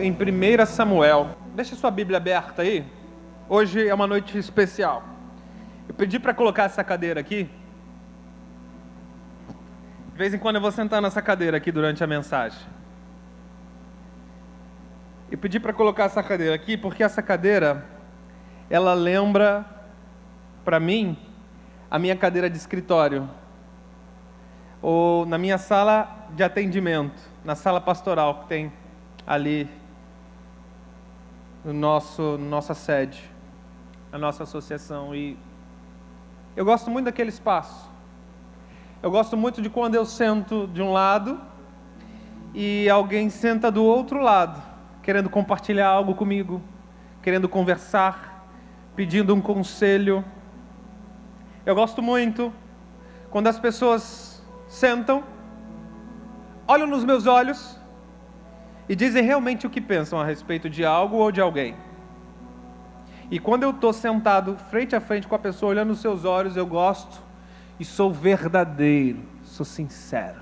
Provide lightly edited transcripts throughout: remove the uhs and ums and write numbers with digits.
em 1 Samuel. Deixa sua Bíblia aberta aí. Hoje é uma noite especial. Eu pedi para colocar essa cadeira aqui. De vez em quando eu vou sentar nessa cadeira aqui durante a mensagem. Eu pedi para colocar essa cadeira aqui porque essa cadeira, ela lembra para mim a minha cadeira de escritório, ou na minha sala de atendimento, na sala pastoral que tem ali no nossa sede, a nossa associação. E eu gosto muito daquele espaço. Eu gosto muito de quando eu sento de um lado e alguém senta do outro lado, querendo compartilhar algo comigo, querendo conversar, pedindo um conselho. Eu gosto muito quando as pessoas sentam, olham nos meus olhos e dizem realmente o que pensam a respeito de algo ou de alguém. E quando eu estou sentado frente a frente com a pessoa, olhando nos seus olhos, eu gosto e sou verdadeiro, sou sincero.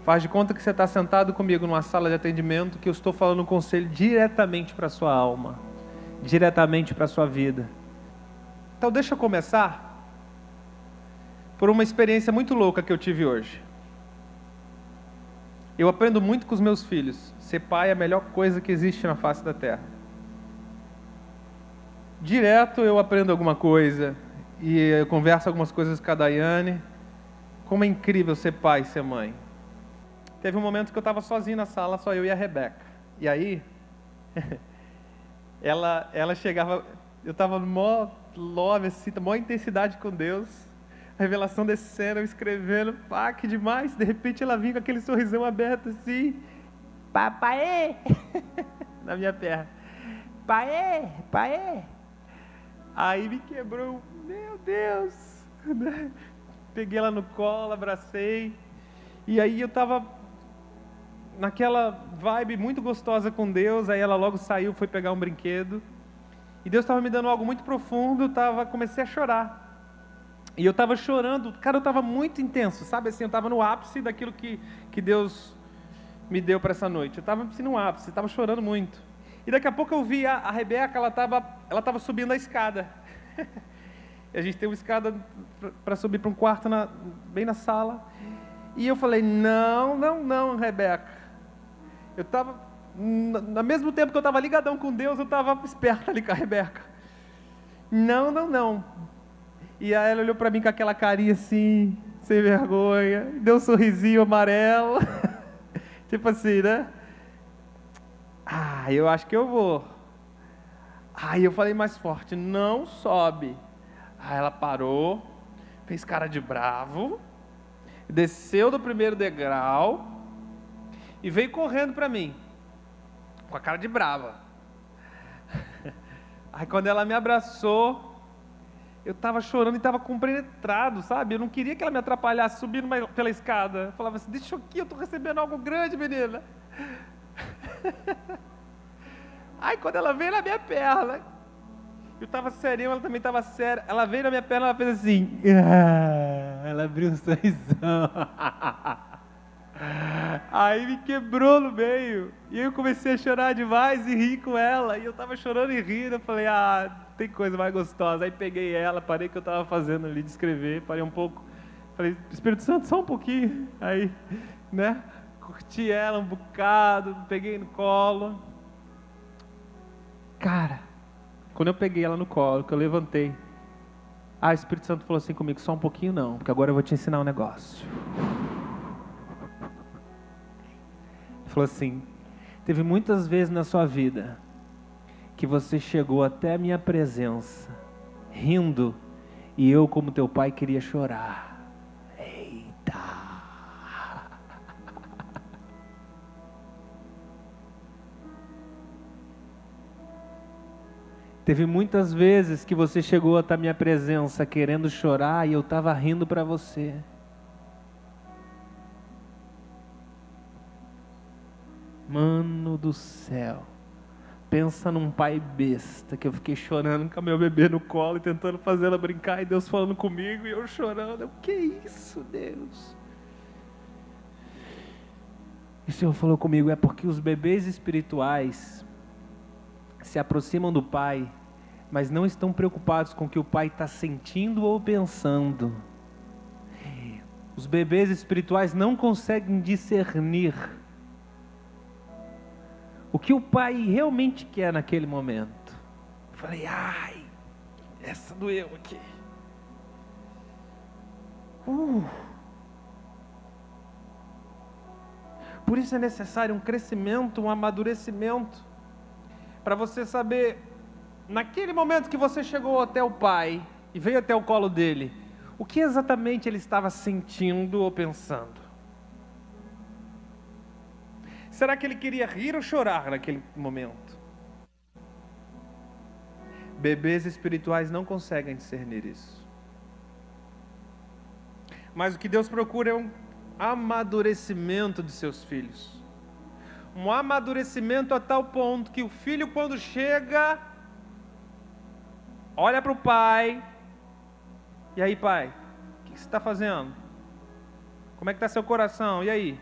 Faz de conta que você está sentado comigo numa sala de atendimento, que eu estou falando um conselho diretamente para a sua alma, diretamente para a sua vida. Então deixa eu começar por uma experiência muito louca que eu tive hoje. Eu aprendo muito com os meus filhos. Ser pai é a melhor coisa que existe na face da terra. Direto eu aprendo alguma coisa, e eu converso algumas coisas com a Daiane. Como é incrível ser pai e ser mãe. Teve um momento que eu estava sozinho na sala, só eu e a Rebeca. E aí, ela chegava, eu estava no maior love, assim, maior intensidade com Deus, a revelação descendo, eu escrevendo, que demais. De repente ela vinha com aquele sorrisão aberto assim, papai, na minha perna, pai. Aí me quebrou, meu Deus, peguei ela no colo, abracei, e aí eu estava naquela vibe muito gostosa com Deus. Aí ela logo saiu, foi pegar um brinquedo, e Deus estava me dando algo muito profundo. Comecei a chorar, e eu estava chorando, cara, eu estava muito intenso, sabe assim, eu estava no ápice daquilo que Deus me deu para essa noite. Eu estava assim, no ápice, estava chorando muito. E daqui a pouco eu vi a Rebeca, ela estava subindo a escada. E a gente tem uma escada para subir para um quarto bem na sala. E eu falei, não, Rebeca. Eu estava, ao mesmo tempo que eu estava ligadão com Deus, eu estava esperto ali com a Rebeca. Não. E aí ela olhou para mim com aquela carinha assim, sem vergonha, deu um sorrisinho amarelo. Tipo assim, né? Eu acho que eu vou. Aí eu falei mais forte, não sobe. Aí ela parou, fez cara de bravo, desceu do primeiro degrau e veio correndo para mim, com a cara de brava. Aí quando ela me abraçou, eu estava chorando e estava compenetrado, sabe? Eu não queria que ela me atrapalhasse subindo pela escada. Eu falava assim, deixa aqui, eu estou recebendo algo grande, menina. Aí quando ela veio na minha perna, eu estava sério, ela também estava séria. Ela veio na minha perna, ela fez assim, ela abriu um sorrisão. Aí me quebrou no meio, e eu comecei a chorar demais e rir com ela. E eu estava chorando e rindo. Eu falei, tem coisa mais gostosa. Aí peguei ela, parei o que eu estava fazendo ali de escrever, parei um pouco, falei, Espírito Santo, só um pouquinho. Aí, né, curti ela um bocado, peguei no colo. Cara, quando eu peguei ela no colo, que eu levantei, o Espírito Santo falou assim comigo, só um pouquinho não, porque agora eu vou te ensinar um negócio. Ele falou assim, teve muitas vezes na sua vida que você chegou até a minha presença, rindo, e eu, como teu pai, queria chorar. Eita! Teve muitas vezes que você chegou até a minha presença querendo chorar e eu estava rindo para você. Mano do céu, pensa num pai besta, que eu fiquei chorando com a meu bebê no colo e tentando fazer ela brincar, e Deus falando comigo e eu chorando. O que é isso, Deus? E o Senhor falou comigo, é porque os bebês espirituais se aproximam do Pai, mas não estão preocupados com o que o Pai está sentindo ou pensando. Os bebês espirituais não conseguem discernir o que o Pai realmente quer naquele momento. Eu falei, ai, essa doeu aqui. Por isso é necessário um crescimento, um amadurecimento, para você saber, naquele momento que você chegou até o Pai e veio até o colo dele, o que exatamente ele estava sentindo ou pensando. Será que ele queria rir ou chorar naquele momento? Bebês espirituais não conseguem discernir isso. Mas o que Deus procura é um amadurecimento de seus filhos. Um amadurecimento a tal ponto que o filho, quando chega, olha para o pai. E aí, pai, o que você está fazendo? Como é que está seu coração? E aí?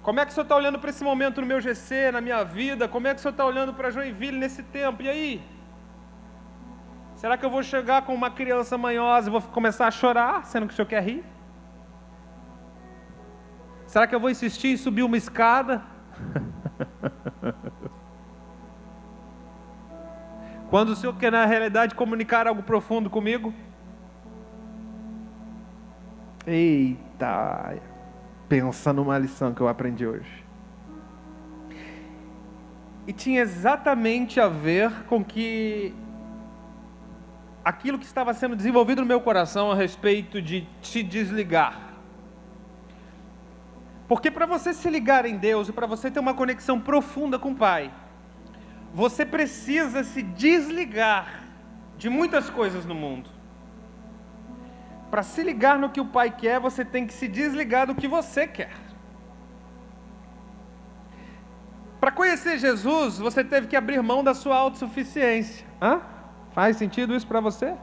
Como é que o senhor está olhando para esse momento no meu GC, na minha vida? Como é que o senhor está olhando para Joinville nesse tempo? E aí? Será que eu vou chegar com uma criança manhosa e vou começar a chorar, sendo que o senhor quer rir? Será que eu vou insistir em subir uma escada? Quando o senhor quer, na realidade, comunicar algo profundo comigo? Eita, pensa numa lição que eu aprendi hoje. E tinha exatamente a ver com que aquilo que estava sendo desenvolvido no meu coração a respeito de te desligar. Porque para você se ligar em Deus e para você ter uma conexão profunda com o Pai, você precisa se desligar de muitas coisas no mundo. Para se ligar no que o Pai quer, você tem que se desligar do que você quer. Para conhecer Jesus, você teve que abrir mão da sua autossuficiência. Faz sentido isso para você?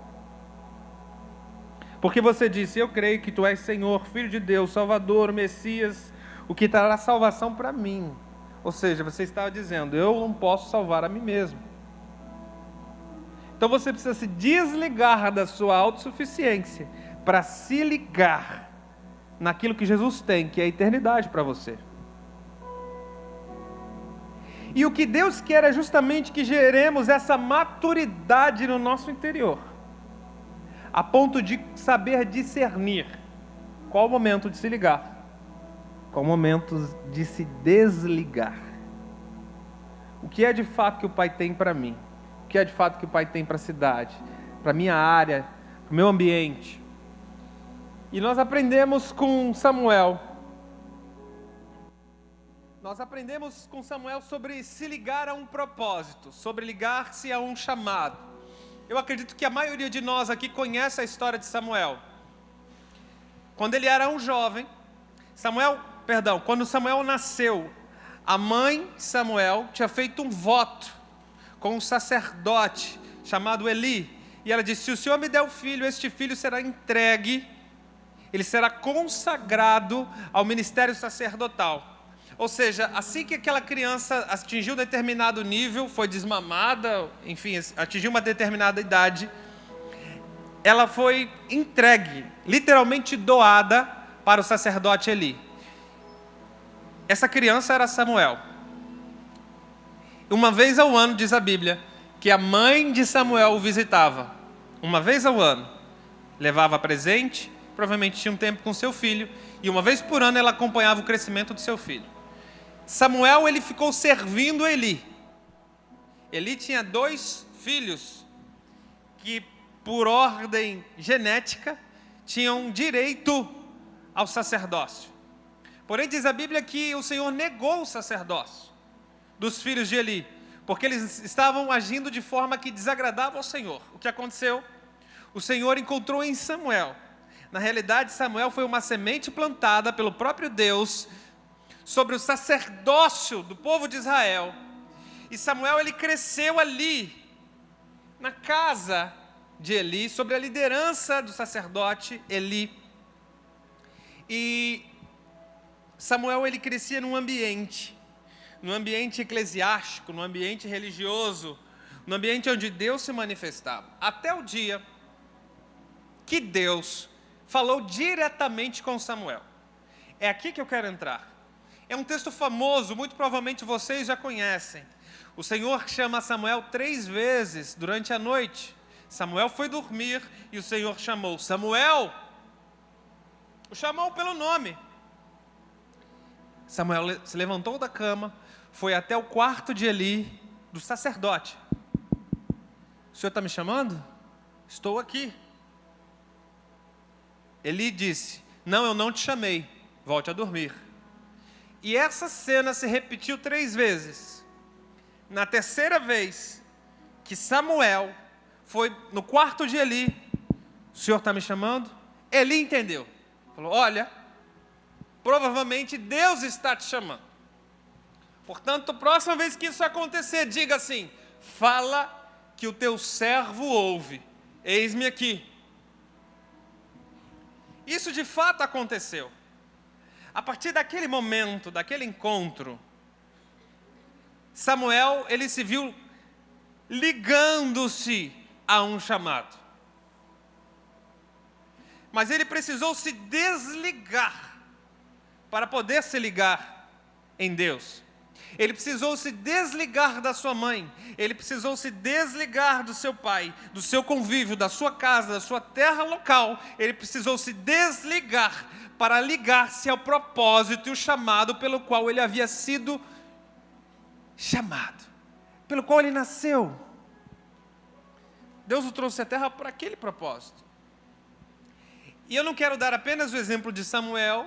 Porque você disse, eu creio que tu és Senhor, Filho de Deus, Salvador, Messias, o que trará salvação para mim. Ou seja, você estava dizendo, eu não posso salvar a mim mesmo. Então você precisa se desligar da sua autossuficiência para se ligar naquilo que Jesus tem, que é a eternidade para você. E o que Deus quer é justamente que geremos essa maturidade no nosso interior, a ponto de saber discernir qual o momento de se ligar, qual o momento de se desligar. O que é de fato que o Pai tem para mim? O que é de fato que o Pai tem para a cidade, para a minha área, para o meu ambiente? E nós aprendemos com Samuel. Nós aprendemos com Samuel sobre se ligar a um propósito, sobre ligar-se a um chamado. Eu acredito que a maioria de nós aqui conhece a história de Samuel. Quando ele era um jovem, quando Samuel nasceu, a mãe de Samuel tinha feito um voto com um sacerdote chamado Eli. E ela disse, se o Senhor me der o filho, este filho será entregue, ele será consagrado ao ministério sacerdotal. Ou seja, assim que aquela criança atingiu determinado nível, foi desmamada, enfim, atingiu uma determinada idade, ela foi entregue, literalmente doada para o sacerdote Eli. Essa criança era Samuel. Uma vez ao ano, diz a Bíblia, que a mãe de Samuel o visitava. Uma vez ao ano, levava presente, provavelmente tinha um tempo com seu filho, e uma vez por ano ela acompanhava o crescimento do seu filho. Samuel, ele ficou servindo Eli. Eli tinha 2 filhos que, por ordem genética, tinham direito ao sacerdócio. Porém, diz a Bíblia que o Senhor negou o sacerdócio dos filhos de Eli, porque eles estavam agindo de forma que desagradava ao Senhor. O que aconteceu? O Senhor encontrou em Samuel. Na realidade, Samuel foi uma semente plantada pelo próprio Deus sobre o sacerdócio do povo de Israel. E Samuel, ele cresceu ali, na casa de Eli, sobre a liderança do sacerdote Eli. E Samuel, ele crescia num ambiente eclesiástico, num ambiente religioso, num ambiente onde Deus se manifestava. Até o dia que Deus falou diretamente com Samuel. É aqui que eu quero entrar. É um texto famoso, muito provavelmente vocês já conhecem. O Senhor chama Samuel 3 vezes durante a noite. Samuel foi dormir e o Senhor chamou Samuel. O chamou pelo nome. Samuel se levantou da cama, foi até o quarto de Eli, do sacerdote. O Senhor está me chamando? Estou aqui. Eli disse: não, eu não te chamei, volte a dormir. E essa cena se repetiu 3 vezes. Na terceira vez que Samuel foi no quarto de Eli, o Senhor está me chamando? Eli entendeu. Falou: olha, provavelmente Deus está te chamando. Portanto, próxima vez que isso acontecer, diga assim: fala que o teu servo ouve. Eis-me aqui. Isso de fato aconteceu. A partir daquele momento, daquele encontro, Samuel, ele se viu ligando-se a um chamado. Mas ele precisou se desligar para poder se ligar em Deus. Ele precisou se desligar da sua mãe, ele precisou se desligar do seu pai, do seu convívio, da sua casa, da sua terra local. Ele precisou se desligar para ligar-se ao propósito e o chamado pelo qual ele havia sido chamado, pelo qual ele nasceu. Deus o trouxe à terra para aquele propósito. E eu não quero dar apenas o exemplo de Samuel.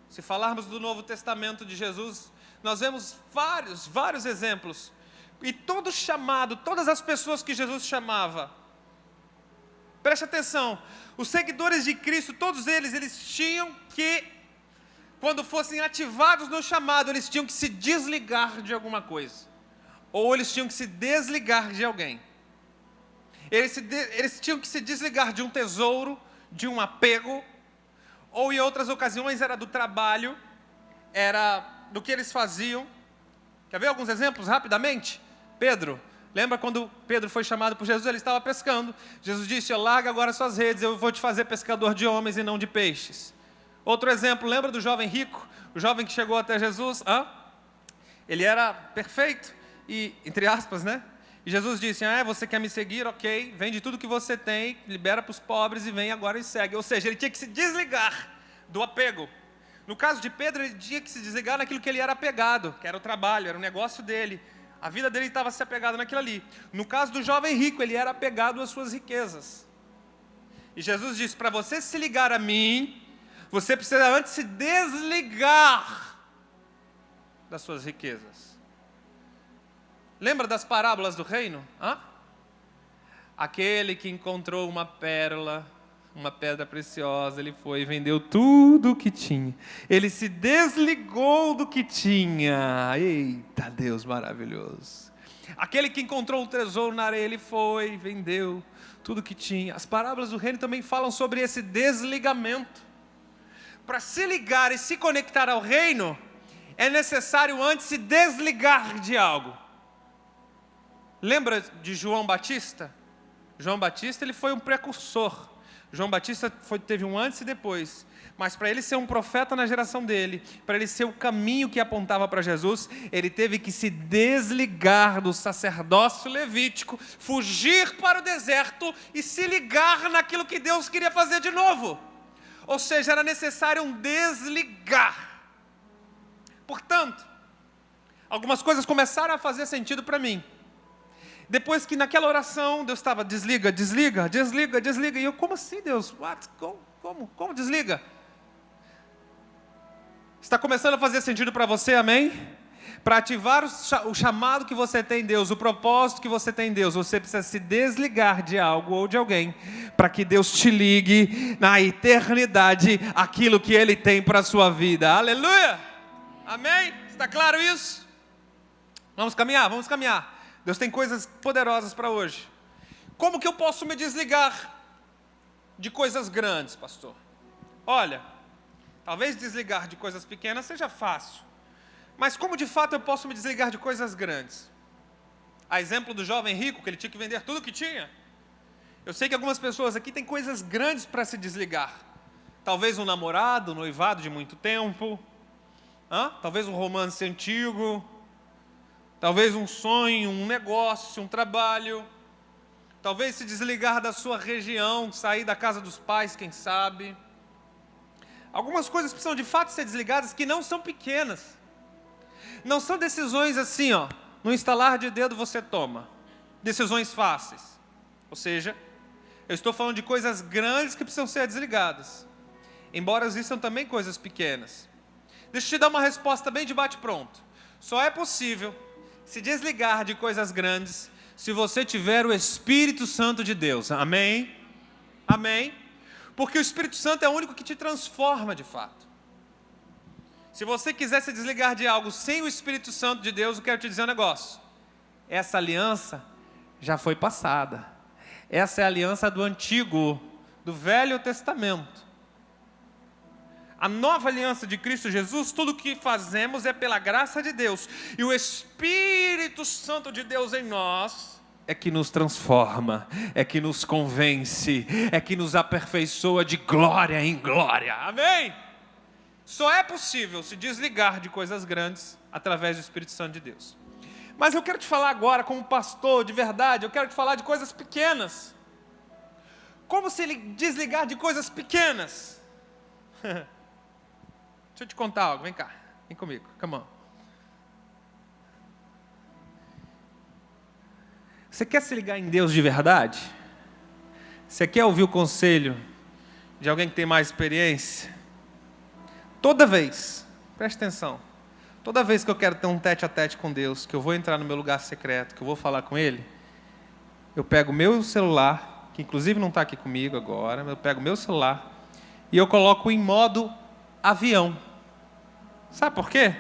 Se falarmos do Novo Testamento de Jesus, nós vemos vários exemplos. E todo chamado, todas as pessoas que Jesus chamava, preste atenção, os seguidores de Cristo, todos eles tinham que, quando fossem ativados no chamado, eles tinham que se desligar de alguma coisa. Ou eles tinham que se desligar de alguém. Eles tinham que se desligar de um tesouro, de um apego, ou em outras ocasiões era do trabalho, era do que eles faziam. Quer ver alguns exemplos rapidamente? Pedro, lembra quando Pedro foi chamado por Jesus? Ele estava pescando. Jesus disse: larga agora suas redes, eu vou te fazer pescador de homens e não de peixes. Outro exemplo, lembra do jovem rico? O jovem que chegou até Jesus? Ele era perfeito, e, entre aspas, né? E Jesus disse: você quer me seguir? Ok, vende tudo que você tem, libera para os pobres e vem agora e segue. Ou seja, ele tinha que se desligar do apego. No caso de Pedro, ele tinha que se desligar naquilo que ele era apegado, que era o trabalho, era o negócio dele. A vida dele estava se apegada naquilo ali. No caso do jovem rico, ele era apegado às suas riquezas. E Jesus disse: para você se ligar a mim, você precisa antes se desligar das suas riquezas. Lembra das parábolas do reino? Aquele que encontrou uma pérola, uma pedra preciosa, ele foi e vendeu tudo o que tinha. Ele se desligou do que tinha. Eita, Deus maravilhoso. Aquele que encontrou um tesouro na areia, ele foi e vendeu tudo o que tinha. As parábolas do reino também falam sobre esse desligamento. Para se ligar e se conectar ao reino, é necessário antes se desligar de algo. Lembra de João Batista? João Batista, ele foi um precursor. João Batista teve um antes e depois. Mas para ele ser um profeta na geração dele, para ele ser o caminho que apontava para Jesus, ele teve que se desligar do sacerdócio levítico, fugir para o deserto e se ligar naquilo que Deus queria fazer de novo. Ou seja, era necessário um desligar. Portanto, algumas coisas começaram a fazer sentido para mim. Depois que naquela oração Deus estava: desliga, desliga, desliga, desliga. E eu: como assim, Deus? Como desliga? Está começando a fazer sentido para você, amém? Para ativar o chamado que você tem em Deus, o propósito que você tem em Deus, você precisa se desligar de algo ou de alguém, para que Deus te ligue na eternidade aquilo que Ele tem para a sua vida. Aleluia! Amém? Está claro isso? Vamos caminhar, vamos caminhar. Deus tem coisas poderosas para hoje. Como que eu posso me desligar de coisas grandes, pastor? Olha, Talvez desligar de coisas pequenas seja fácil. Mas como de fato eu posso me desligar de coisas grandes? A exemplo do jovem rico, que ele tinha que vender tudo que tinha. Eu sei que algumas pessoas aqui têm coisas grandes para se desligar. Talvez um namorado, um noivado de muito tempo. Talvez um romance antigo. Talvez um sonho, um negócio, um trabalho. Talvez se desligar da sua região, sair da casa dos pais, quem sabe. Algumas coisas precisam de fato ser desligadas que não são pequenas. Não são decisões assim, no instalar de dedo você toma. Decisões fáceis. Ou seja, eu estou falando de coisas grandes que precisam ser desligadas. Embora existam também coisas pequenas. Deixa eu te dar uma resposta bem de bate-pronto. Só é possível se desligar de coisas grandes se você tiver o Espírito Santo de Deus. Amém? Amém? Porque o Espírito Santo é o único que te transforma de fato. Se você quiser se desligar de algo sem o Espírito Santo de Deus, eu quero te dizer um negócio. Essa aliança já foi passada. Essa é a aliança do Antigo, do Velho Testamento. A nova aliança de Cristo Jesus, tudo o que fazemos é pela graça de Deus. E o Espírito Santo de Deus em nós é que nos transforma, é que nos convence, é que nos aperfeiçoa de glória em glória. Amém? Só é possível se desligar de coisas grandes através do Espírito Santo de Deus. Mas eu quero te falar agora, como pastor, de verdade, eu quero te falar de coisas pequenas. Como se desligar de coisas pequenas? Deixa eu te contar algo, vem cá, vem comigo, come on. Você quer se ligar em Deus de verdade? Você quer ouvir o conselho de alguém que tem mais experiência? Toda vez, preste atenção, toda vez que eu quero ter um tete-a-tete com Deus, que eu vou entrar no meu lugar secreto, que eu vou falar com Ele, eu pego o meu celular, que inclusive não está aqui comigo agora, eu pego o meu celular e eu coloco em modo avião. Sabe por quê?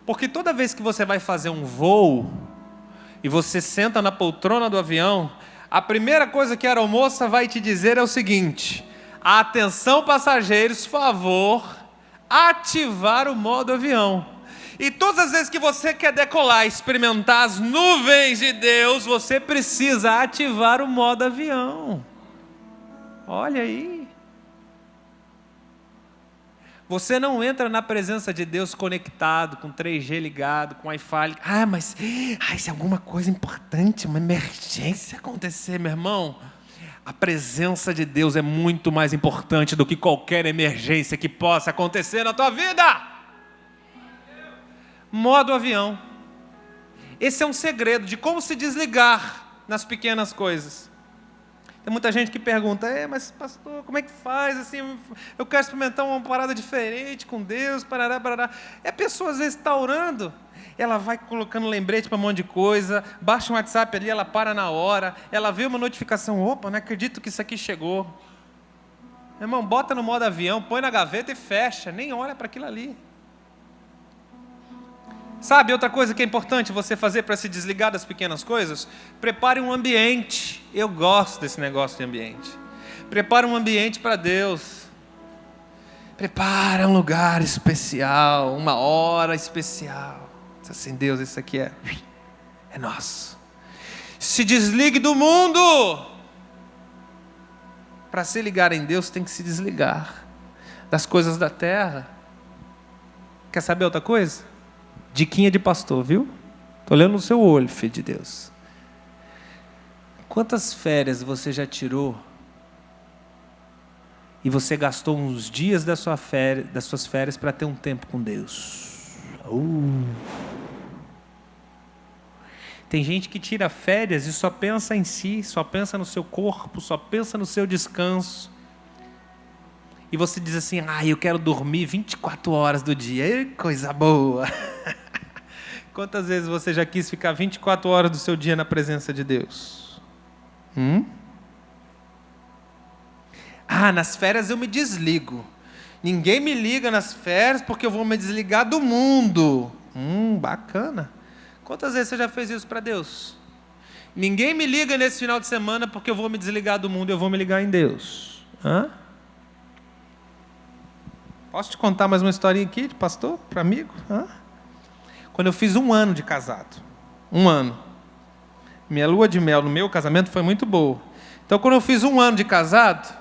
Porque toda vez que você vai fazer um voo e você senta na poltrona do avião, a primeira coisa que a aeromoça vai te dizer é o seguinte: atenção passageiros, favor, ativar o modo avião. E todas as vezes que você quer decolar, experimentar as nuvens de Deus, você precisa ativar o modo avião. Olha aí. Você não entra na presença de Deus conectado, com 3G ligado, com Wi-Fi. Mas se alguma coisa importante, uma emergência acontecer, meu irmão, a presença de Deus é muito mais importante do que qualquer emergência que possa acontecer na tua vida. Modo avião. Esse é um segredo de como se desligar nas pequenas coisas. Tem muita gente que pergunta, mas pastor, como é que faz? Assim, eu quero experimentar uma parada diferente com Deus, parará, parará. A pessoa às vezes está orando, ela vai colocando lembrete para um monte de coisa, baixa um WhatsApp ali, ela para na hora, ela vê uma notificação, opa, não acredito que isso aqui chegou. Meu irmão, bota no modo avião, põe na gaveta e fecha, nem olha para aquilo ali. Sabe, outra coisa que é importante você fazer para se desligar das pequenas coisas? Prepare um ambiente. Eu gosto desse negócio de ambiente. Prepare um ambiente para Deus. Prepare um lugar especial, uma hora especial. Diz assim, Deus, isso aqui é nosso. Se desligue do mundo. Para se ligar em Deus, tem que se desligar das coisas da terra. Quer saber outra coisa? Diquinha de pastor, viu? Estou olhando no seu olho, filho de Deus. Quantas férias você já tirou e você gastou uns dias das suas férias para ter um tempo com Deus? Tem gente que tira férias e só pensa em si, só pensa no seu corpo, só pensa no seu descanso. E você diz assim, eu quero dormir 24 horas do dia. Coisa boa. Quantas vezes você já quis ficar 24 horas do seu dia na presença de Deus? Nas férias eu me desligo. Ninguém me liga nas férias porque eu vou me desligar do mundo. Bacana. Quantas vezes você já fez isso para Deus? Ninguém me liga nesse final de semana porque eu vou me desligar do mundo, eu vou me ligar em Deus. Posso te contar mais uma historinha aqui de pastor, para amigo? Quando eu fiz 1 ano de casado. 1 ano. Minha lua de mel no meu casamento foi muito boa. Então, quando eu fiz 1 ano de casado,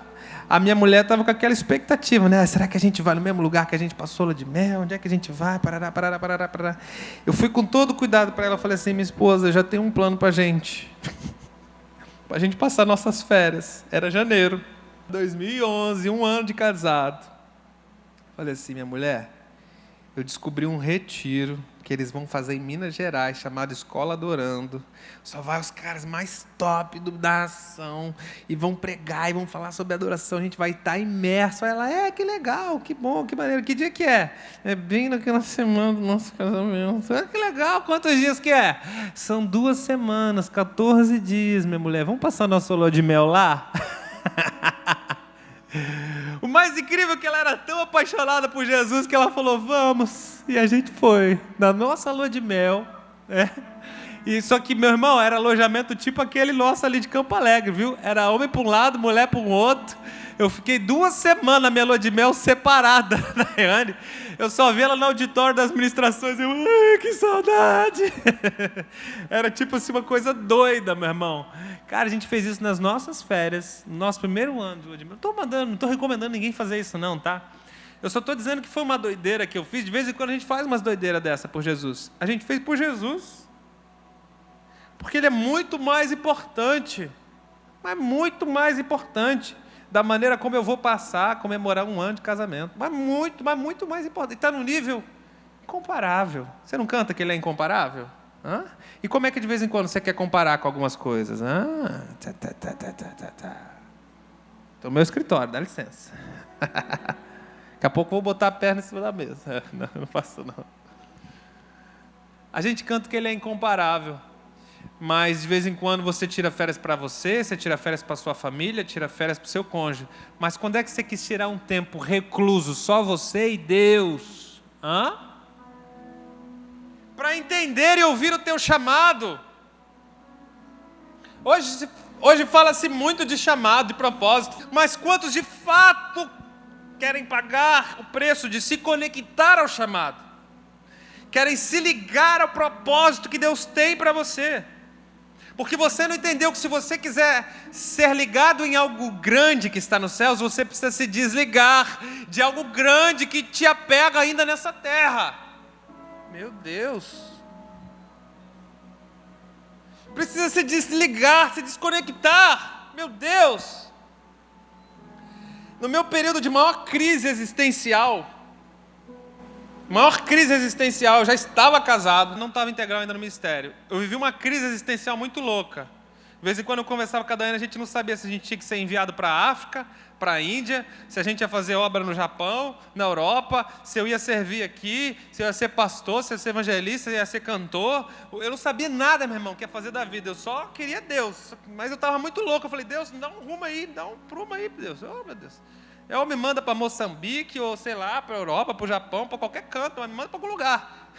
a minha mulher estava com aquela expectativa, né? Será que a gente vai no mesmo lugar que a gente passou lua de mel? Onde é que a gente vai? Parará, parará, parará, parará. Eu fui com todo cuidado para ela. Eu falei assim, minha esposa, eu já tenho um plano para a gente. Para a gente passar nossas férias. Era janeiro. 2011, 1 ano de casado. Falei assim, minha mulher, eu descobri um retiro que eles vão fazer em Minas Gerais, chamado Escola Adorando. Só vai os caras mais top da ação e vão pregar e vão falar sobre adoração. A gente vai estar imerso. Aí ela, que legal, que bom, que maneiro. Que dia que é? É bem naquela semana do nosso casamento. Que legal, quantos dias que é? São 2 semanas, 14 dias, minha mulher. Vamos passar nossa lua de mel lá? O mais incrível é que ela era tão apaixonada por Jesus que ela falou, vamos. E a gente foi, na nossa lua de mel. E só que, meu irmão, era alojamento tipo aquele nosso ali de Campo Alegre, viu? Era homem para um lado, mulher para um outro. Eu fiquei 2 semanas na minha lua de mel separada da Rayane. Eu só vi ela no auditório das ministrações e eu, que saudade. Era tipo assim uma coisa doida, meu irmão. Cara, a gente fez isso nas nossas férias, no nosso primeiro ano de lua de mel. Não estou recomendando ninguém fazer isso não, tá? Eu só estou dizendo que foi uma doideira que eu fiz. De vez em quando a gente faz umas doideiras dessa por Jesus. A gente fez por Jesus. Porque Ele é muito mais importante. Mas muito mais importante da maneira como eu vou passar a comemorar 1 ano de casamento. Mas muito mais importante. Está num nível incomparável. Você não canta que Ele é incomparável? E como é que de vez em quando você quer comparar com algumas coisas? Estou no meu escritório, dá licença. Daqui a pouco eu vou botar a perna em cima da mesa. Não faço não. A gente canta que Ele é incomparável. Mas de vez em quando você tira férias para você tira férias para sua família, tira férias para o seu cônjuge. Mas quando é que você quis tirar um tempo recluso, só você e Deus? Para entender e ouvir o teu chamado. Hoje fala-se muito de chamado, de propósito, mas quantos de fato querem pagar o preço de se conectar ao chamado? Querem se ligar ao propósito que Deus tem para você? Porque você não entendeu que se você quiser ser ligado em algo grande que está nos céus, você precisa se desligar de algo grande que te apega ainda nessa terra. Meu Deus. Precisa se desligar, se desconectar. Meu Deus. No meu período de maior crise existencial, eu já estava casado, não estava integral ainda no ministério. Eu vivi uma crise existencial muito louca. De vez em quando eu conversava com a Daiane, a gente não sabia se a gente tinha que ser enviado para a África, para a Índia, se a gente ia fazer obra no Japão, na Europa, se eu ia servir aqui, se eu ia ser pastor, se eu ia ser evangelista, se eu ia ser cantor. Eu não sabia nada, meu irmão, o que ia fazer da vida. Eu só queria Deus. Mas eu estava muito louco. Eu falei, Deus, me dá um rumo aí, dá um prumo aí, Deus. Oh, meu Deus. Ou me manda para Moçambique, ou sei lá, para a Europa, para o Japão, para qualquer canto, mas me manda para algum lugar.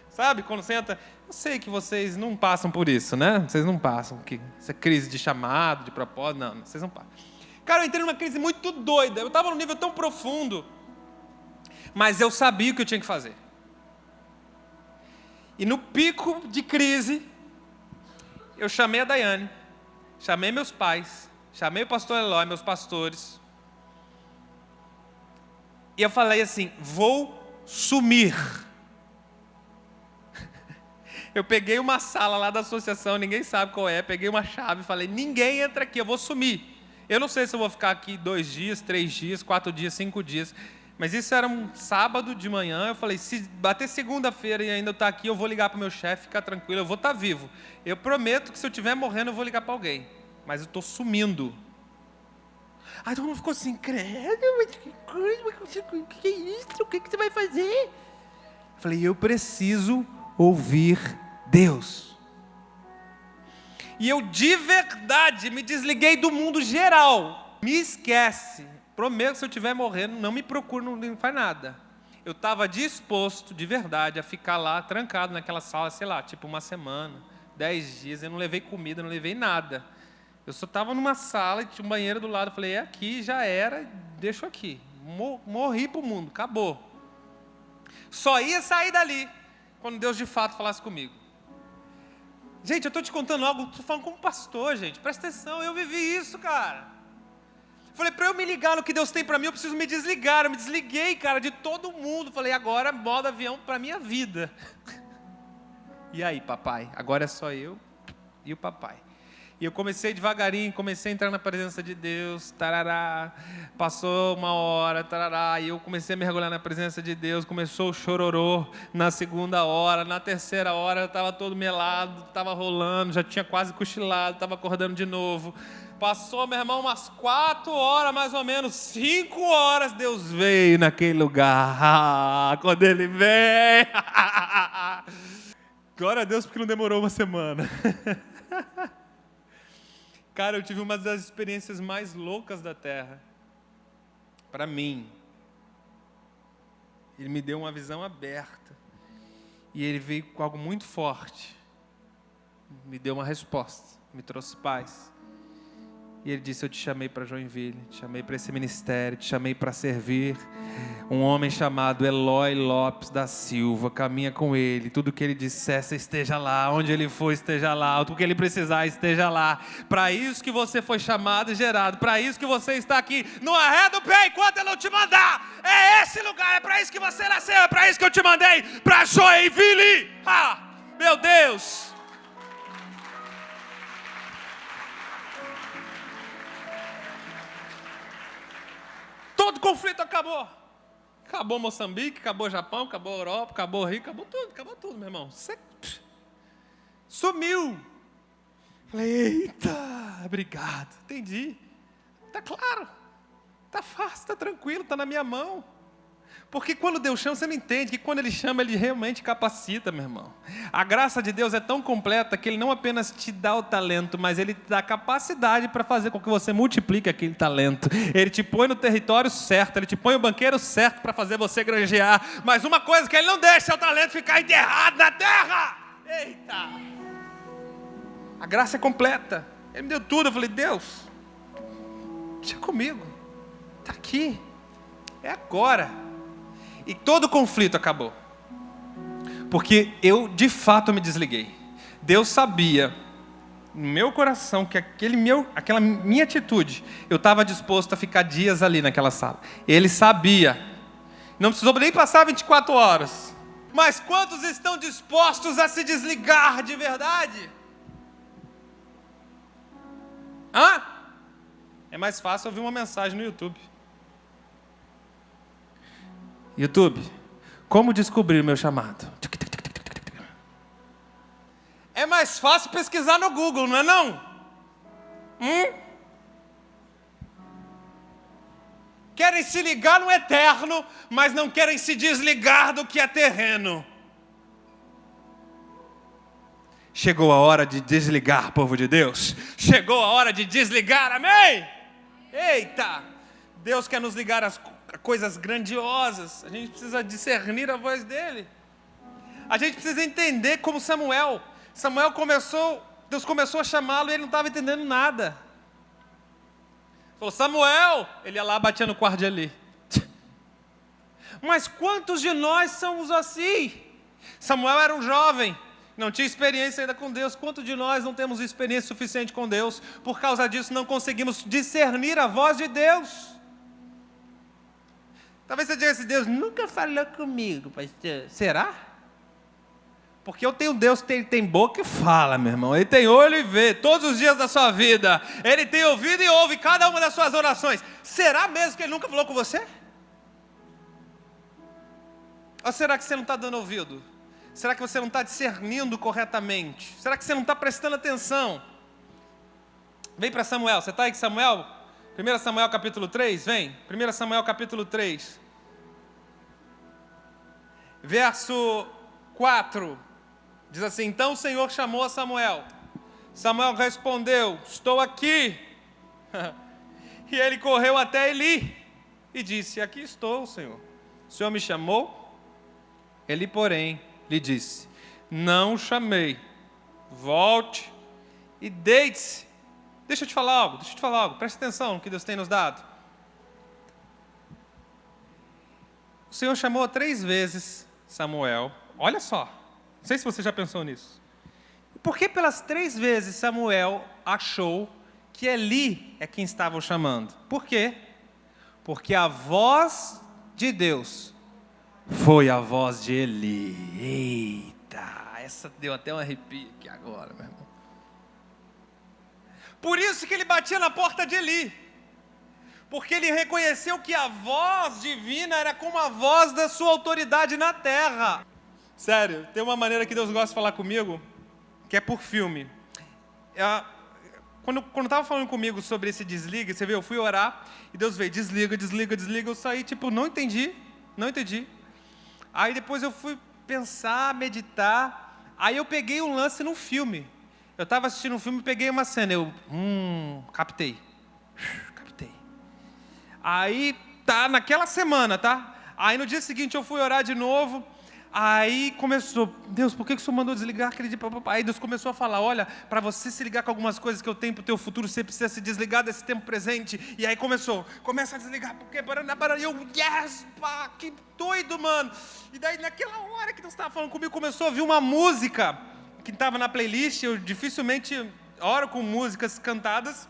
Sabe, quando você entra... Eu sei que vocês não passam por isso, né? Vocês não passam, essa crise de chamado, de propósito, não, vocês não passam. Cara, eu entrei numa crise muito doida, eu estava num nível tão profundo, mas eu sabia o que eu tinha que fazer. E no pico de crise, eu chamei a Daiane, chamei meus pais, chamei o pastor Eloy, meus pastores, e eu falei assim, vou sumir. Eu peguei uma sala lá da associação, ninguém sabe qual é, peguei uma chave e falei, ninguém entra aqui, eu vou sumir. Eu não sei se eu vou ficar aqui 2 dias, 3 dias, 4 dias, 5 dias, mas isso era um sábado de manhã, eu falei, se bater segunda-feira e ainda eu estar aqui, eu vou ligar para o meu chefe, ficar tranquilo, eu vou estar vivo. Eu prometo que se eu estiver morrendo, eu vou ligar para alguém, mas eu estou sumindo. Aí todo mundo ficou assim, credo, mas que coisa, o que é isso? O que você vai fazer? Eu falei, eu preciso ouvir Deus. E eu de verdade me desliguei do mundo geral. Me esquece. Prometo que se eu estiver morrendo, não me procure, não faz nada. Eu estava disposto, de verdade, a ficar lá trancado naquela sala, sei lá, tipo 1 semana, 10 dias. Eu não levei comida, não levei nada. Eu só estava numa sala e tinha um banheiro do lado. Eu falei, aqui, já era, deixo aqui. Morri pro mundo, acabou. Só ia sair dali quando Deus de fato falasse comigo. Gente, eu estou te contando algo, estou falando como pastor, gente. Presta atenção, eu vivi isso, cara. Falei, para eu me ligar no que Deus tem para mim, eu preciso me desligar. Eu me desliguei, cara, de todo mundo. Falei, agora modo avião para minha vida. E aí, papai? Agora é só eu e o papai. E eu comecei devagarinho, comecei a entrar na presença de Deus, tarará, passou 1 hora, tarará, e eu comecei a mergulhar na presença de Deus, começou o chororô na 2ª hora, na 3ª hora eu estava todo melado, estava rolando, já tinha quase cochilado, estava acordando de novo. Passou, meu irmão, umas 4 horas, mais ou menos, 5 horas, Deus veio naquele lugar, quando Ele vem, glória a Deus porque não demorou uma semana. Cara, eu tive uma das experiências mais loucas da Terra. Para mim. Ele me deu uma visão aberta. E Ele veio com algo muito forte. Me deu uma resposta. Me trouxe paz. E Ele disse, eu te chamei para Joinville. Te chamei para esse ministério. Te chamei para servir. Um homem chamado Eloy Lopes da Silva. Caminha com Ele. Tudo que Ele disser, você esteja lá. Onde Ele for, esteja lá. Tudo que Ele precisar, esteja lá. Para isso que você foi chamado e gerado. Para isso que você está aqui. Não arreda o pé enquanto eu não te mandar. É esse lugar. É para isso que você nasceu. É para isso que eu te mandei. Para Joinville. Meu Deus. Todo conflito acabou. Acabou Moçambique, acabou Japão, acabou Europa, acabou Rio, acabou tudo, meu irmão. Sumiu. Falei, eita, obrigado, entendi. Tá claro, tá fácil, tá tranquilo, tá na minha mão. Porque quando Deus chama, você não entende que quando Ele chama, Ele realmente capacita, meu irmão. A graça de Deus é tão completa que Ele não apenas te dá o talento, mas Ele te dá a capacidade para fazer com que você multiplique aquele talento. Ele te põe no território certo, Ele te põe o banqueiro certo para fazer você granjear. Mas uma coisa que Ele não deixa é o talento ficar enterrado na terra. Eita! A graça é completa. Ele me deu tudo. Eu falei, Deus, deixa comigo. Está aqui. É agora. E todo o conflito acabou. Porque eu, de fato, me desliguei. Deus sabia, no meu coração, que aquela minha atitude, eu estava disposto a ficar dias ali naquela sala. Ele sabia. Não precisou nem passar 24 horas. Mas quantos estão dispostos a se desligar de verdade? É mais fácil ouvir uma mensagem no YouTube. YouTube, como descobrir o meu chamado? É mais fácil pesquisar no Google, não é não? Querem se ligar no eterno, mas não querem se desligar do que é terreno. Chegou a hora de desligar, povo de Deus. Chegou a hora de desligar, amém? Eita! Deus quer nos ligar às coisas grandiosas. A gente precisa discernir a voz dele. A gente precisa entender como Samuel. Deus começou a chamá-lo e ele não estava entendendo nada. Falou, Samuel! Ele ia lá, batia no quarto de Eli. Mas quantos de nós somos assim? Samuel era um jovem, não tinha experiência ainda com Deus. Quantos de nós não temos experiência suficiente com Deus? Por causa disso não conseguimos discernir a voz de Deus. Talvez você diga assim, Deus nunca falou comigo, pastor. Será? Porque eu tenho Deus que tem boca e fala, meu irmão. Ele tem olho e vê todos os dias da sua vida. Ele tem ouvido e ouve cada uma das suas orações. Será mesmo que Ele nunca falou com você? Ou será que você não está dando ouvido? Será que você não está discernindo corretamente? Será que você não está prestando atenção? Vem para Samuel. Você está aí com Samuel? 1 Samuel capítulo 3, vem. 1 Samuel capítulo 3. Verso 4. Diz assim, então o Senhor chamou a Samuel. Samuel respondeu, estou aqui. E ele correu até Eli e disse, aqui estou, Senhor. O Senhor me chamou? Ele, porém, lhe disse, não o chamei. Volte e deite-se. Deixa eu te falar algo, preste atenção no que Deus tem nos dado. Senhor chamou 3 vezes Samuel. Olha só, não sei se você já pensou nisso. Por que pelas 3 vezes Samuel achou que Eli é quem estava o chamando? Por quê? Porque a voz de Deus foi a voz de Eli. Eita, essa deu até um arrepio aqui agora, meu irmão. Por isso que ele batia na porta de Eli. Porque ele reconheceu que a voz divina era como a voz da sua autoridade na terra. Sério, tem uma maneira que Deus gosta de falar comigo, que é por filme. Quando estava falando comigo sobre esse desliga, você vê, eu fui orar, e Deus veio, desliga, eu saí, não entendi. Aí depois eu fui pensar, meditar, aí eu peguei um lance no filme. Eu estava assistindo um filme e peguei uma cena, captei. Aí, naquela semana, Aí no dia seguinte eu fui orar de novo, aí começou, Deus, por que o Senhor mandou desligar aquele dia? Aí Deus começou a falar, olha, para você se ligar com algumas coisas que eu tenho para o teu futuro, você precisa se desligar desse tempo presente. E aí começa a desligar, porque eu, yes, pá, que doido, mano. E daí naquela hora que Deus estava falando comigo, começou a vir uma música que estava na playlist. Eu dificilmente oro com músicas cantadas,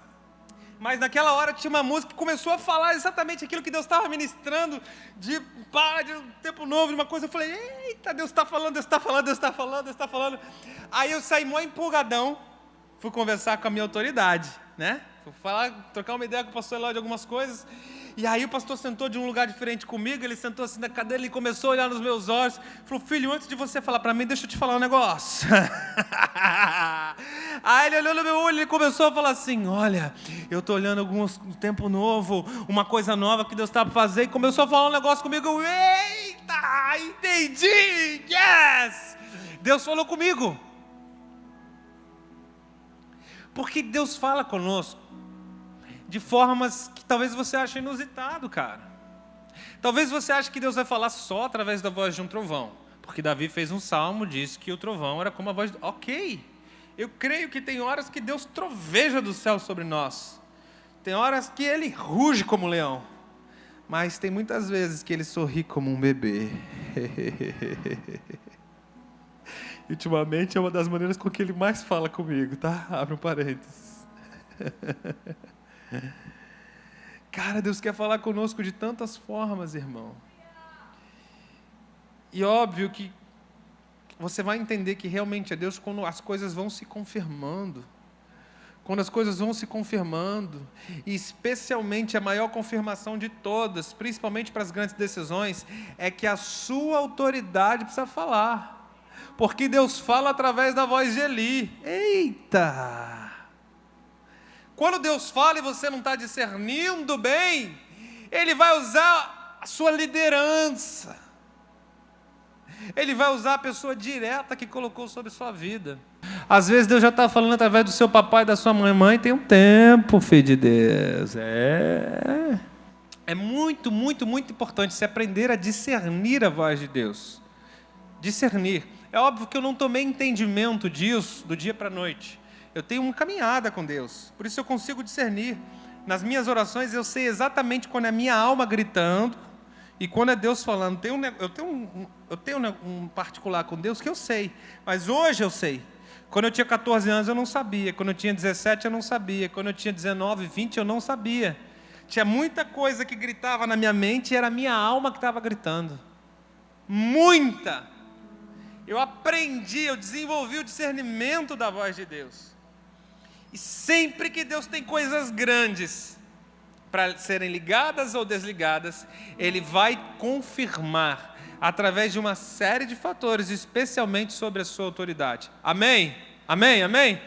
mas naquela hora tinha uma música que começou a falar exatamente aquilo que Deus estava ministrando, de um tempo novo, de uma coisa. Eu falei, eita, Deus está falando. Aí eu saí mó empolgadão, fui conversar com a minha autoridade, né? Fui trocar uma ideia com o pastor Eloy de algumas coisas. E aí o pastor sentou de um lugar diferente comigo, ele sentou assim na cadeira, ele começou a olhar nos meus olhos, falou, filho, antes de você falar para mim, deixa eu te falar um negócio. Aí ele olhou no meu olho, ele começou a falar assim, olha, eu estou olhando um tempo novo, uma coisa nova que Deus está para fazer, e começou a falar um negócio comigo, eita, entendi, yes! Deus falou comigo. Porque Deus fala conosco de formas que talvez você ache inusitado, cara. Talvez você ache que Deus vai falar só através da voz de um trovão. Porque Davi fez um salmo, disse que o trovão era como a voz... Ok, eu creio que tem horas que Deus troveja do céu sobre nós. Tem horas que Ele ruge como um leão. Mas tem muitas vezes que Ele sorri como um bebê. Ultimamente é uma das maneiras com que Ele mais fala comigo, tá? Abre um parênteses. Cara, Deus quer falar conosco de tantas formas, irmão. E óbvio que você vai entender que realmente é Deus quando as coisas vão se confirmando. Quando as coisas vão se confirmando. E especialmente a maior confirmação de todas, principalmente para as grandes decisões, é que a sua autoridade precisa falar. Porque Deus fala através da voz de Eli. Eita! Quando Deus fala e você não está discernindo bem, Ele vai usar a sua liderança. Ele vai usar a pessoa direta que colocou sobre sua vida. Às vezes Deus já está falando através do seu papai e da sua mãe tem um tempo, filho de Deus. É muito, muito, muito importante se aprender a discernir a voz de Deus. Discernir. É óbvio que eu não tomei entendimento disso do dia para a noite. Eu tenho uma caminhada com Deus, por isso eu consigo discernir. Nas minhas orações eu sei exatamente quando é a minha alma gritando e quando é Deus falando. Eu tenho um particular com Deus que eu sei, mas hoje eu sei. Quando eu tinha 14 anos eu não sabia, quando eu tinha 17 eu não sabia, quando eu tinha 19, 20 eu não sabia. Tinha muita coisa que gritava na minha mente e era a minha alma que estava gritando. Muita! Eu aprendi, eu desenvolvi o discernimento da voz de Deus. E sempre que Deus tem coisas grandes para serem ligadas ou desligadas, Ele vai confirmar através de uma série de fatores, especialmente sobre a sua autoridade. Amém? Amém? Amém?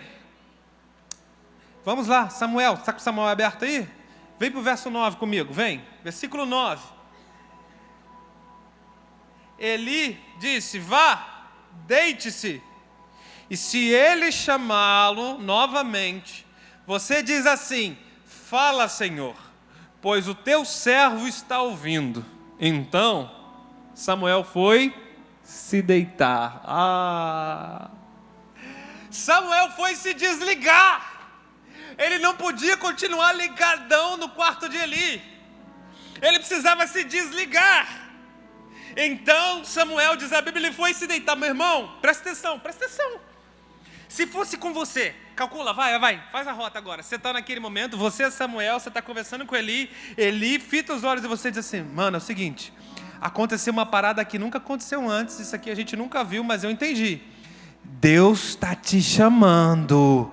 Vamos lá, Samuel, está com o Samuel aberto aí? Vem para o verso 9 comigo, vem. Versículo 9. Eli disse, vá, deite-se. E se ele chamá-lo novamente, você diz assim, fala, Senhor, pois o teu servo está ouvindo. Então, Samuel foi se deitar. Samuel foi se desligar. Ele não podia continuar ligadão no quarto de Eli. Ele precisava se desligar. Então Samuel, diz a Bíblia, ele foi se deitar. Meu irmão, presta atenção, presta atenção. Se fosse com você, calcula, vai, faz a rota agora. Você está naquele momento, você é Samuel, você está conversando com Eli fita os olhos e você diz assim, mano, é o seguinte, aconteceu uma parada que nunca aconteceu antes, isso aqui a gente nunca viu, mas eu entendi. Deus está te chamando.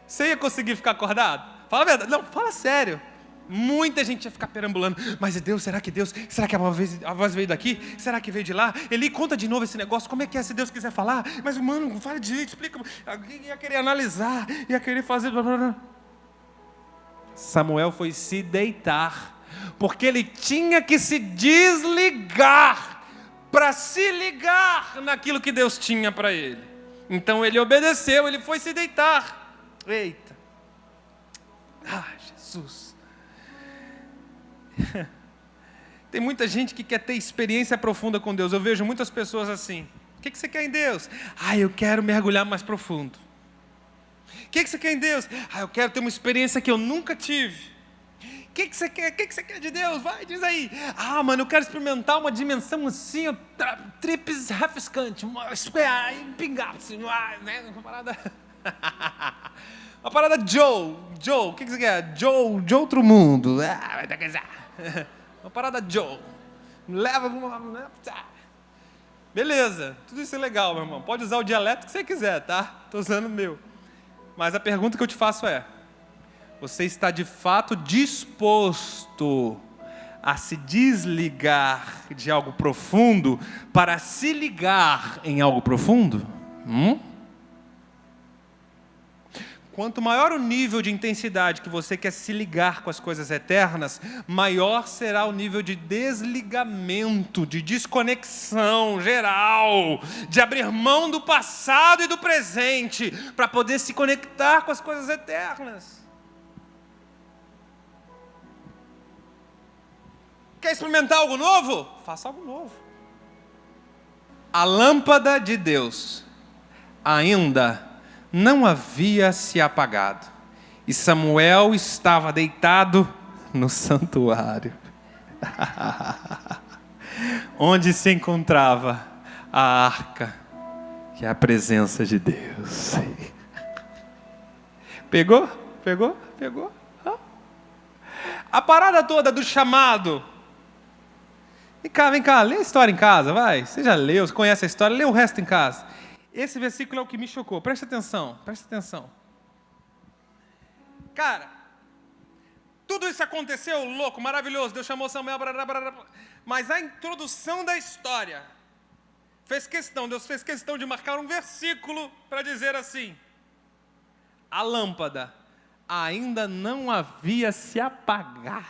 Você ia conseguir ficar acordado? Fala a verdade, não, fala sério. Muita gente ia ficar perambulando. Mas é Deus, será que Deus? Será que a voz veio daqui? Será que veio de lá? Ele conta de novo esse negócio. Como é que é se Deus quiser falar? Mas, mano, fala direito, explica. Ia querer analisar, ia querer fazer... Samuel foi se deitar, porque ele tinha que se desligar para se ligar naquilo que Deus tinha para ele. Então ele obedeceu, ele foi se deitar. Eita. Ah, Jesus. Tem muita gente que quer ter experiência profunda com Deus. Eu vejo muitas pessoas assim. O que você quer em Deus? Eu quero mergulhar mais profundo. O que você quer em Deus? Eu quero ter uma experiência que eu nunca tive. O que você quer? O que você quer de Deus? Vai, diz aí. Mano, eu quero experimentar uma dimensão assim, trips refrescante, pingar, assim, né? Uma parada... Uma parada Joe, o que você quer? Joe de outro mundo. Uma parada Joe. Leva uma... Beleza, tudo isso é legal, meu irmão. Pode usar o dialeto que você quiser, tá? Estou usando o meu. Mas a pergunta que eu te faço é: você está de fato disposto a se desligar de algo profundo para se ligar em algo profundo? Quanto maior o nível de intensidade que você quer se ligar com as coisas eternas, maior será o nível de desligamento, de desconexão geral, de abrir mão do passado e do presente, para poder se conectar com as coisas eternas. Quer experimentar algo novo? Faça algo novo. A lâmpada de Deus ainda não havia se apagado, e Samuel estava deitado no santuário, onde se encontrava a arca, que é a presença de Deus. Pegou? A parada toda do chamado. Vem cá, lê a história em casa, vai. Você já leu, você conhece a história, lê o resto em casa. Esse versículo é o que me chocou. Presta atenção. Cara, tudo isso aconteceu louco, maravilhoso. Deus chamou Samuel, mas a introdução da história Deus fez questão de marcar um versículo para dizer assim: a lâmpada ainda não havia se apagado.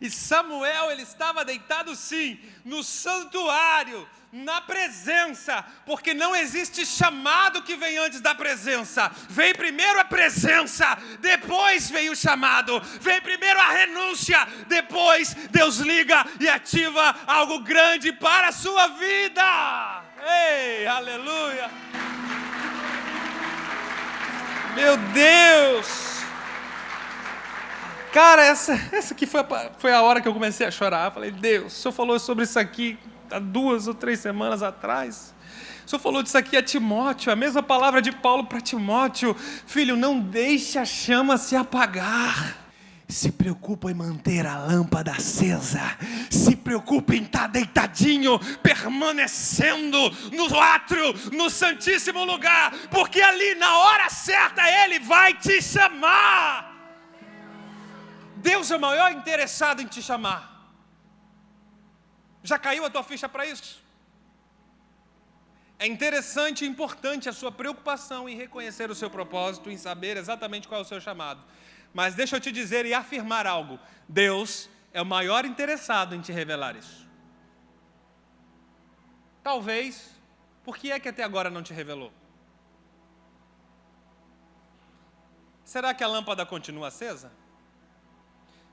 E Samuel, ele estava deitado sim, no santuário, na presença, porque não existe chamado que vem antes da presença. Vem primeiro a presença, depois vem o chamado. Vem primeiro a renúncia, depois Deus liga e ativa algo grande para a sua vida. Ei, aleluia! Meu Deus! Cara, essa aqui foi a hora que eu comecei a chorar. Eu falei, Deus, o Senhor falou sobre isso aqui há 2 ou 3 semanas atrás. O Senhor falou disso aqui a Timóteo, a mesma palavra de Paulo para Timóteo. Filho, não deixe a chama se apagar. Se preocupa em manter a lâmpada acesa. Se preocupa em estar deitadinho, permanecendo no átrio, no santíssimo lugar. Porque ali, na hora certa, Ele vai te chamar. Deus é o maior interessado em te chamar. Já caiu a tua ficha para isso? É interessante e importante a sua preocupação em reconhecer o seu propósito, em saber exatamente qual é o seu chamado. Mas deixa eu te dizer e afirmar algo. Deus é o maior interessado em te revelar isso. Talvez, por que é que até agora não te revelou? Será que a lâmpada continua acesa?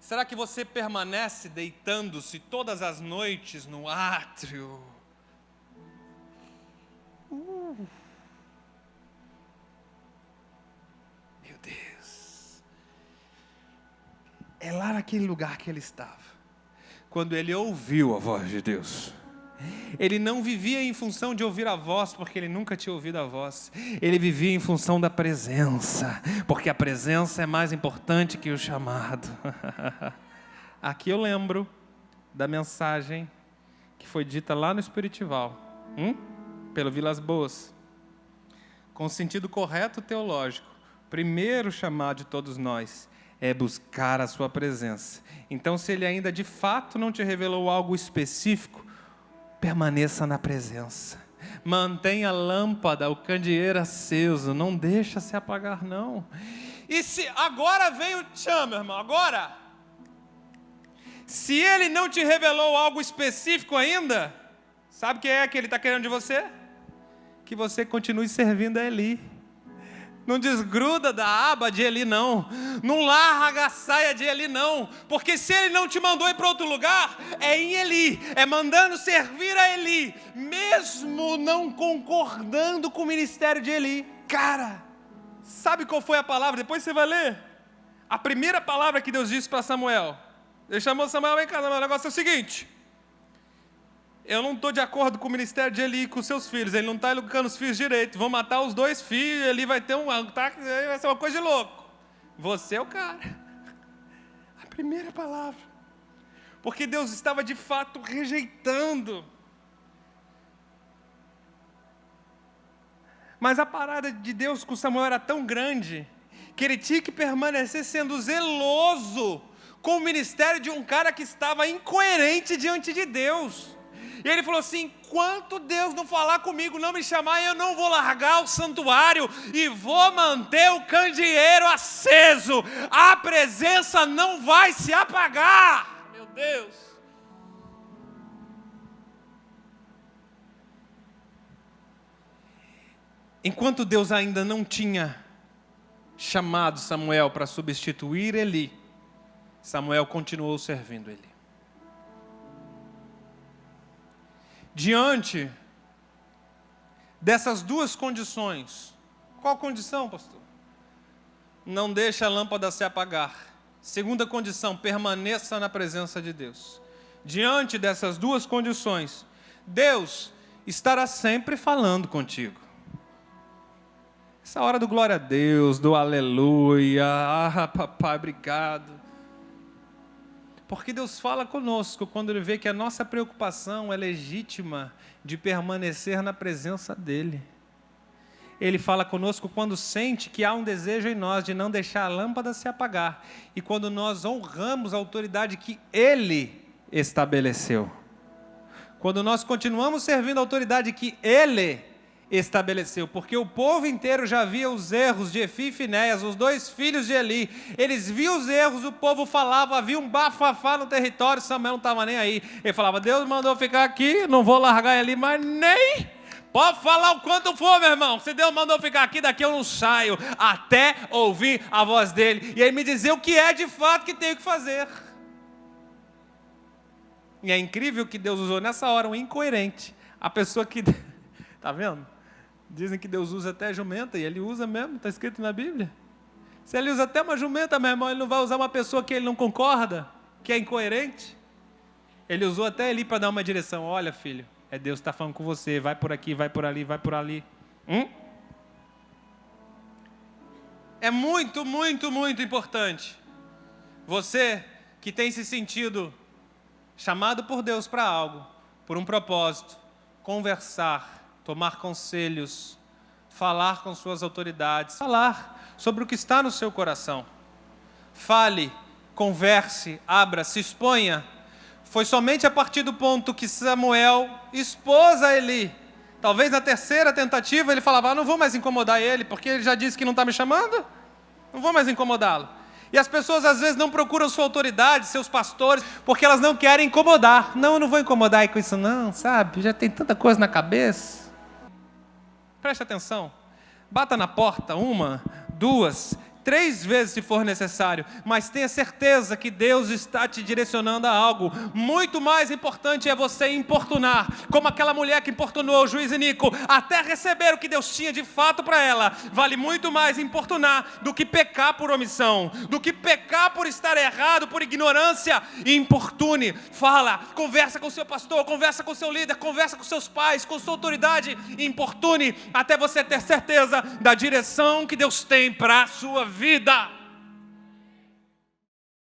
Será que você permanece deitando-se todas as noites no átrio? Meu Deus. É lá naquele lugar que ele estava. quando ele ouviu a voz de Deus. Ele não vivia em função de ouvir a voz, porque ele nunca tinha ouvido a voz. Ele vivia em função da presença, porque a presença é mais importante que o chamado. Aqui eu lembro da mensagem que foi dita lá no Espiritival, pelo Vilas Boas, com sentido correto teológico. Primeiro chamado de todos nós é buscar a sua presença. Então, se ele ainda de fato não te revelou algo específico, permaneça na presença. Mantenha a lâmpada, o candeeiro aceso, não deixa se apagar não. E se agora vem o tchan, meu irmão, agora, se ele não te revelou algo específico ainda, sabe o que é que ele está querendo de você? Que você continue servindo a Eli. Não desgruda da aba de Eli não, não larga a saia de Eli não, porque se ele não te mandou ir para outro lugar, é em Eli, é mandando servir a Eli, mesmo não concordando com o ministério de Eli. Cara, sabe qual foi a palavra? Depois você vai ler. A primeira palavra que Deus disse para Samuel, ele chamou Samuel, vem cá, o negócio é o seguinte: eu não estou de acordo com o ministério de Eli e com seus filhos. Ele não está educando os filhos direito. Vão matar os 2 filhos. Eli vai ter vai ser uma coisa de louco. Você é o cara. A primeira palavra. Porque Deus estava de fato rejeitando. Mas a parada de Deus com Samuel era tão grande que ele tinha que permanecer sendo zeloso com o ministério de um cara que estava incoerente diante de Deus. E ele falou assim: enquanto Deus não falar comigo, não me chamar, eu não vou largar o santuário e vou manter o candeeiro aceso. A presença não vai se apagar. Meu Deus. Enquanto Deus ainda não tinha chamado Samuel para substituir Eli, Samuel continuou servindo Eli. Diante dessas 2 condições, qual condição, pastor? Não deixe a lâmpada se apagar. Segunda condição, permaneça na presença de Deus. Diante dessas 2 condições, Deus estará sempre falando contigo. Essa hora do glória a Deus, do aleluia, papai, obrigado. Porque Deus fala conosco quando Ele vê que a nossa preocupação é legítima de permanecer na presença dEle. Ele fala conosco quando sente que há um desejo em nós de não deixar a lâmpada se apagar. E quando nós honramos a autoridade que Ele estabeleceu. Quando nós continuamos servindo a autoridade que Ele estabeleceu, porque o povo inteiro já via os erros de Efi e Finéias, os 2 filhos de Eli. Eles viam os erros, o povo falava, havia um bafafá no território, Samuel não estava nem aí. Ele falava: Deus mandou ficar aqui, não vou largar Eli, mas nem... Pode falar o quanto for, meu irmão, se Deus mandou ficar aqui, daqui eu não saio, até ouvir a voz dele, e aí me dizer o que é de fato que tenho que fazer. E é incrível que Deus usou nessa hora um incoerente, a pessoa que... Está vendo? Dizem que Deus usa até jumenta, e Ele usa mesmo, está escrito na Bíblia. Se Ele usa até uma jumenta, meu irmão, Ele não vai usar uma pessoa que Ele não concorda, que é incoerente. Ele usou até Eli para dar uma direção: olha, filho, é Deus que está falando com você, vai por aqui, vai por ali, vai por ali. É muito, muito, muito importante. Você que tem se sentido chamado por Deus para algo, por um propósito, conversar, tomar conselhos, falar com suas autoridades, falar sobre o que está no seu coração. Fale, converse, abra, se exponha. Foi somente a partir do ponto que Samuel expôs a Eli. Talvez na 3ª tentativa ele falava: não vou mais incomodar ele, porque ele já disse que não está me chamando, não vou mais incomodá-lo. E as pessoas às vezes não procuram sua autoridade, seus pastores, porque elas não querem incomodar. Não, eu não vou incomodar com isso não, sabe? Já tem tanta coisa na cabeça. Preste atenção. Bata na porta 1, 2, 3 vezes se for necessário, mas tenha certeza que Deus está te direcionando a algo. Muito mais importante é você importunar, como aquela mulher que importunou o juiz Inico, até receber o que Deus tinha de fato para ela. Vale muito mais importunar do que pecar por omissão, do que pecar por estar errado, por ignorância. Importune, fala, conversa com seu pastor, conversa com seu líder, conversa com seus pais, com sua autoridade. Importune até você ter certeza da direção que Deus tem para a sua vida.